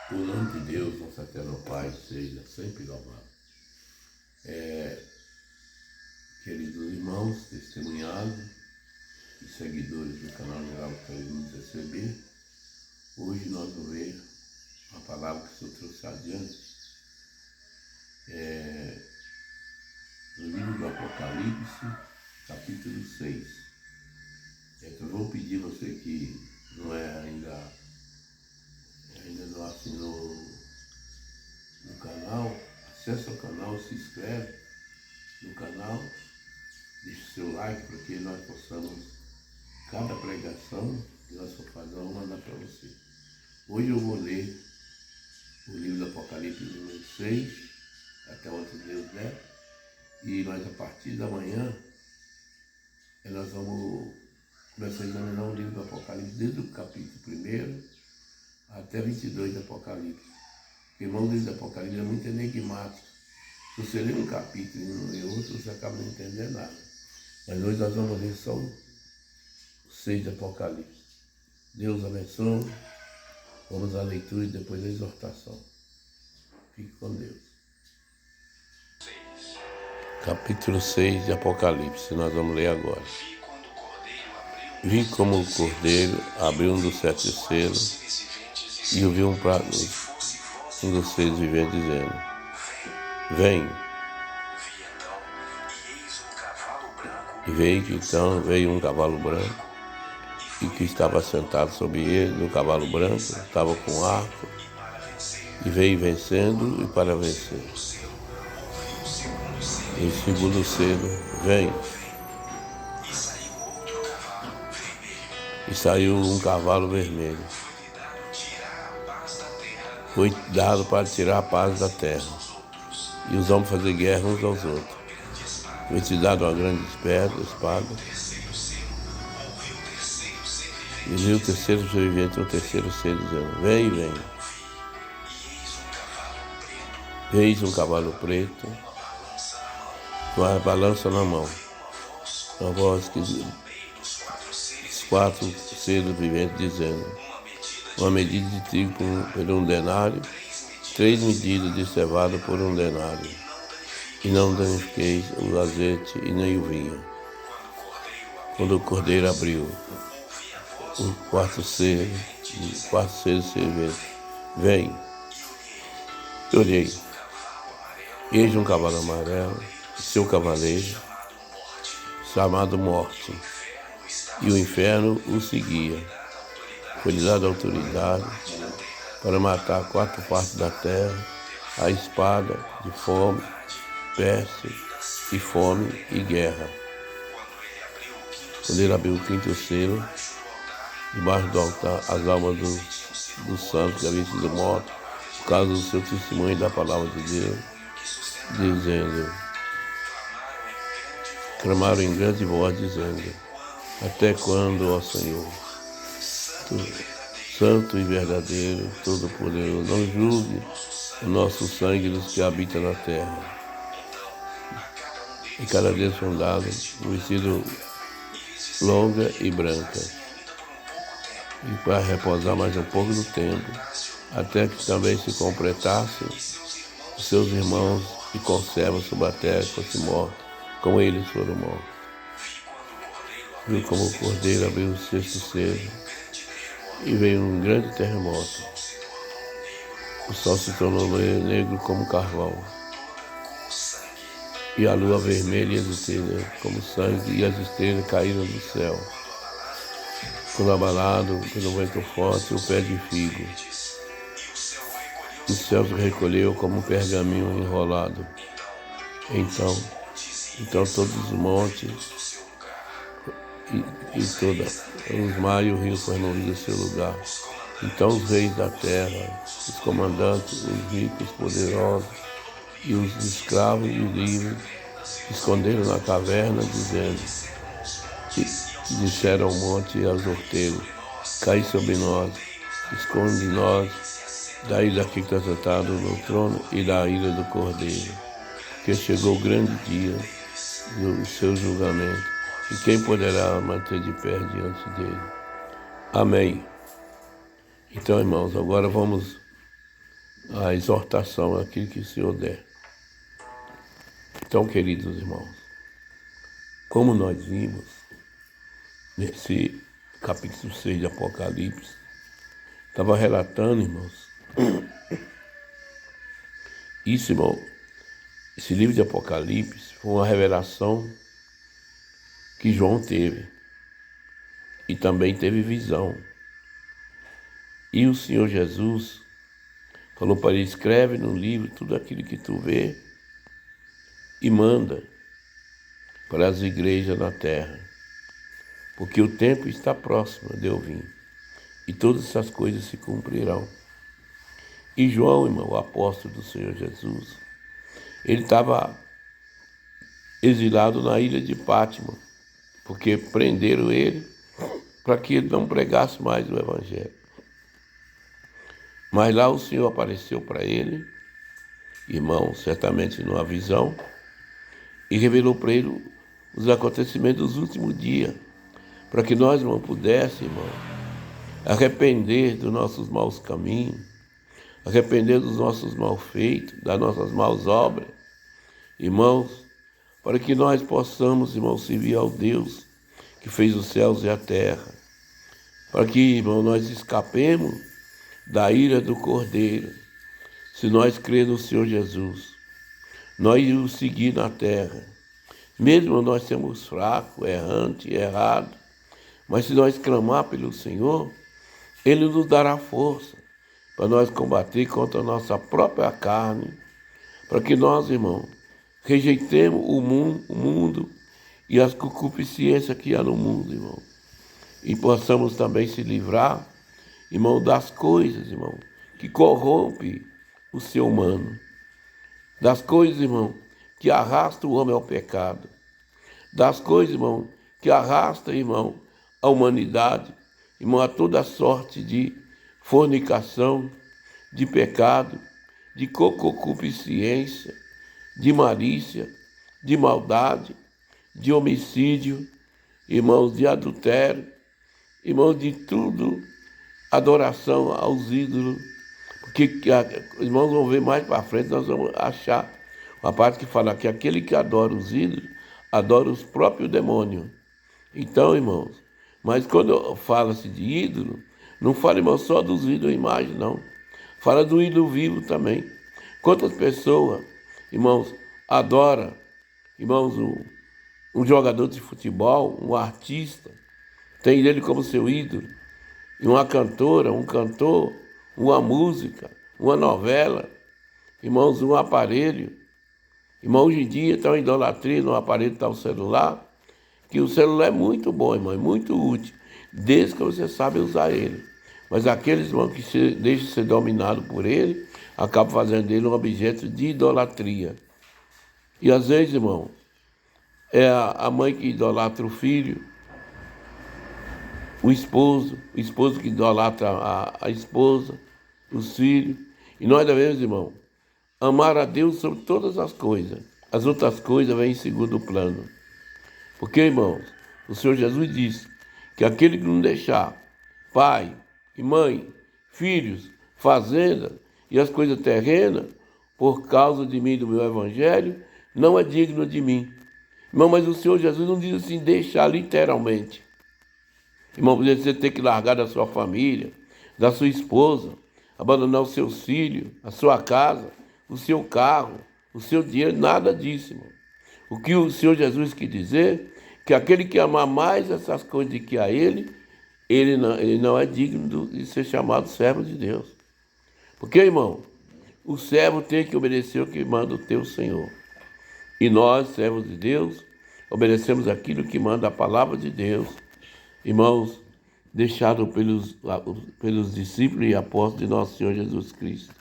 O nome de Deus, nosso eterno Pai, seja sempre louvado. Queridos irmãos, testemunhados e seguidores do canal Geraldo Carinho CCB, hoje nós vamos ver a palavra que o Senhor trouxe adiante, no livro do Apocalipse, capítulo 6. Então, eu vou pedir a você que não é ainda não assinou no canal, acesse o canal, se inscreve no canal, deixe o seu like para que nós possamos, cada pregação que nós for fazer, eu vou mandar para você. Hoje eu vou ler o livro do Apocalipse número 6, até onde Deus der, e nós a partir da manhã nós vamos começar a examinar o livro do Apocalipse, desde o capítulo 1 até 22 do Apocalipse. Porque, irmão, o livro do Apocalipse é muito enigmático. Se você ler um capítulo e outro, você acaba não entendendo nada. Mas hoje nós vamos ler só o 6 do Apocalipse. Deus abençoe. Vamos à leitura e depois à exortação. Fique com Deus. Capítulo 6 de Apocalipse, nós vamos ler agora. Vi como o cordeiro abriu um dos 7 selos e ouvi um dos 6 viventes dizendo: Vem. E veio um cavalo branco, e que estava sentado sobre ele, no cavalo branco, estava com arco, e veio vencendo e para vencer. E o segundo selo, vem. E saiu um cavalo vermelho. Foi dado para tirar a paz da terra, e os homens fazer guerra uns aos outros. Foi-te dado uma grande espada, e viu o terceiro sobrevivente, o terceiro ser dizendo: Vem, vem. Eis um cavalo preto, com a balança na mão. Uma voz que os 4 seres viventes dizendo: Uma medida de trigo por 1 denário, 3 medidas de cevada por 1 denário. E não danifiqueis o azeite e nem o vinho. Quando o cordeiro abriu o 4 seres serventes, vem. Olhei, eis um cavalo amarelo, e seu cavaleiro, chamado Morte, e o inferno o seguia. Foi-lhe dada autoridade para matar 4 partes da terra, a espada, de fome, peste e fome e guerra. Quando ele abriu o 5º selo, debaixo do altar, as almas dos santos que haviam sido mortos, por causa do seu testemunho e da palavra de Deus, dizendo, clamaram em grande voz, dizendo: Até quando, ó Senhor, santo e verdadeiro, todo-poderoso, não julgue o nosso sangue dos que habitam na terra? E cada dia são dados um vestido longa e branca, e para repousar mais um pouco do tempo, até que também se completassem os seus irmãos e conservam sobre a terra fosse morto, como eles foram mortos. Viu como o cordeiro abriu o 6º selo, e veio um grande terremoto. O sol se tornou negro como carvão, e a lua vermelha e as estrelas como sangue, e as estrelas caíram do céu. Quando abalado pelo vento forte, o pé de figo. O céu se recolheu como um pergaminho enrolado. Então todos os montes e todos os mares e o rio foram removidos do seu lugar. Então os reis da terra, os comandantes, os ricos, poderosos, e os escravos e os livres se esconderam na caverna, disseram ao monte e aos horteiros: Cai sobre nós, esconde nós da ira que está sentado no trono e da ira do cordeiro, porque chegou o grande dia do seu julgamento, e quem poderá manter de pé diante dele? Amém. Então, irmãos, agora vamos a exortação, aquilo que o Senhor der. Então, queridos irmãos, como nós vimos nesse capítulo 6 de Apocalipse, estava relatando, irmãos, isso, irmão, esse livro de Apocalipse foi uma revelação que João teve e também teve visão. E o Senhor Jesus falou para ele: escreve no livro tudo aquilo que tu vê e manda para as igrejas na terra, porque o tempo está próximo de eu vir e todas essas coisas se cumprirão. E João, irmão, o apóstolo do Senhor Jesus, ele estava exilado na ilha de Pátmos, porque prenderam ele para que ele não pregasse mais o evangelho. Mas lá o Senhor apareceu para ele, irmão, certamente numa visão, e revelou para ele os acontecimentos dos últimos dias, para que nós, irmão, pudéssemos, irmão, arrepender dos nossos maus caminhos, arrepender dos nossos malfeitos, das nossas maus obras, irmãos, para que nós possamos, irmão, servir ao Deus que fez os céus e a terra, para que, irmão, nós escapemos da ira do Cordeiro, se nós crermos no Senhor Jesus, nós o seguir na terra, mesmo nós sermos fracos, errantes, errados, mas se nós clamar pelo Senhor, Ele nos dará força para nós combater contra a nossa própria carne, para que nós, irmão, rejeitemos o mundo e as concupiscências que há no mundo, irmão, e possamos também se livrar, irmão, das coisas, irmão, que corrompem o ser humano, das coisas, irmão, que arrastam o homem ao pecado, das coisas, irmão, que arrastam, irmão, a humanidade, irmão, a toda sorte de fornicação, de pecado, de concupiscência, de malícia, de maldade, de homicídio, irmãos, de adultério, irmãos, de tudo, adoração aos ídolos, porque irmãos vão ver mais para frente, nós vamos achar uma parte que fala que aquele que adora os ídolos, adora os próprios demônios. Então, irmãos, mas quando fala-se de ídolo, não fala, irmão, só dos ídolos imagem, não. Fala do ídolo vivo também. Quantas pessoas, irmãos, adoram, irmãos, um jogador de futebol, um artista, tem ele como seu ídolo, e uma cantora, um cantor, uma música, uma novela, irmãos, um aparelho. Irmão, hoje em dia está uma idolatria no aparelho, está o celular, que o celular é muito bom, irmão, é muito útil, desde que você sabe usar ele. Mas aqueles, irmão, que deixam ser dominado por ele, acabam fazendo dele um objeto de idolatria. E às vezes, irmão, é a mãe que idolatra o filho, o esposo que idolatra a esposa, os filhos. E nós devemos, irmão, amar a Deus sobre todas as coisas. As outras coisas vêm em segundo plano. Porque, irmãos, o Senhor Jesus disse que aquele que não deixar pai e mãe, filhos, fazenda e as coisas terrenas, por causa de mim e do meu evangelho, não é digno de mim. Irmão, mas o Senhor Jesus não diz assim, deixar literalmente. Irmão, você tem que largar da sua família, da sua esposa, abandonar os seus filhos, a sua casa, o seu carro, o seu dinheiro, nada disso, irmão. O que o Senhor Jesus quis dizer, que aquele que amar mais essas coisas do que a ele não é digno de ser chamado servo de Deus. Porque, irmão, o servo tem que obedecer o que manda o teu Senhor. E nós, servos de Deus, obedecemos aquilo que manda a palavra de Deus. Irmãos, deixado pelos discípulos e apóstolos de nosso Senhor Jesus Cristo.